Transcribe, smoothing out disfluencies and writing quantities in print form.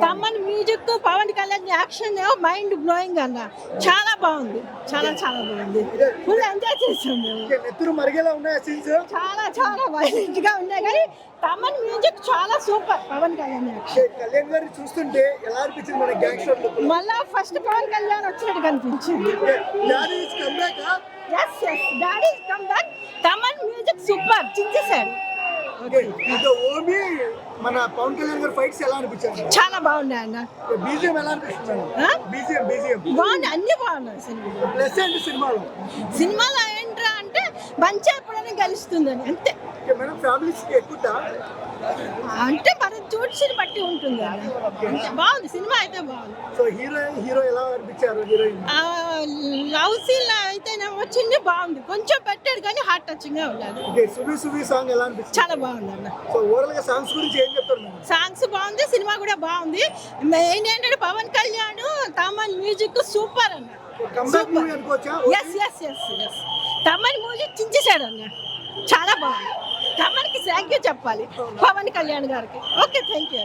Thaman music Pawan Kalyan action mind blowing అన్న. చాలా బాగుంది, చాలా చాలా బాగుంది. ఫుల్ ఎంజాయ్ చేసాం మేము. నెత్తురు మరిగేలా ఉన్నాయా సీన్స్? చాలా చాలా వైలెంట్ గా ఉన్నాయి కానీ తమన్ మ్యూజిక్ చాలా సూపర్. పవన్ కళ్యాణ్ యాక్షన్ కళ్యాణ్ గారిని చూస్తుంటే ఎలా అనిపించింది మన గ్యాంగ్స్టర్ లుక్? మళ్ళా ఫస్ట్ పవన్ కళ్యాణ్ వచ్చినట్టు కనిపించింది. Daddy is come back. Yes yes daddy come back. Thaman music super చించేశాడు. ఇంకా ఓమి మన పవన్ కళ్యాణ్ గారి ఫైట్స్ ఎలా అనిపించారు? చాలా బాగున్నాయి అన్న. బీజిఎం ఎలా అనిపిస్తుంది? బీజిఎం బాగుంది, అన్ని బాగున్నాయి. సినిమా ప్లస్ ఏంటి సినిమాలో ఏంట్రా అంటే మంచి ఎప్పుడైనా గెలుస్తుందని అంతే. మేడం ఫ్యామిలీస్ ఎక్కువ అంటే మనం చూడ్సిని బట్టి ఉంటుంది అంతే. బాగుంది సినిమా అయితే బాగుంది. సో హీరో ఎలా అనిపించారు? హీరోయిన్ లవ్ సీన్ అయితేనేమో చిన్న బాగుంది, కొంచెం పెట్టాడు కానీ హార్ట్ టచింగ్ గా ఉన్నది. ఓకే సువి సాంగ్ ఎలా అనిపించింది? చాలా బాగుంది అన్న. సో ఓవరాల్ గా సాంగ్స్ గురించి ఏం చెప్తారు మేడం? సాంగ్స్ బాగుంది, సినిమా కూడా బాగుంది. మెయిన్ ఏంటంటే పవన్ కళ్యాణ్ తమన్ మ్యూజిక్ సూపర్ అన్న. కంబ్యాక్ మూవీ అనుకోవచ్చా? Yes yes yes yes Thaman music చించేశాడు అన్న. చాలా బాగుంది. తమన్కి థ్యాంక్ యూ చెప్పాలి, పవన్ కళ్యాణ్ గారికి. Okay thank you.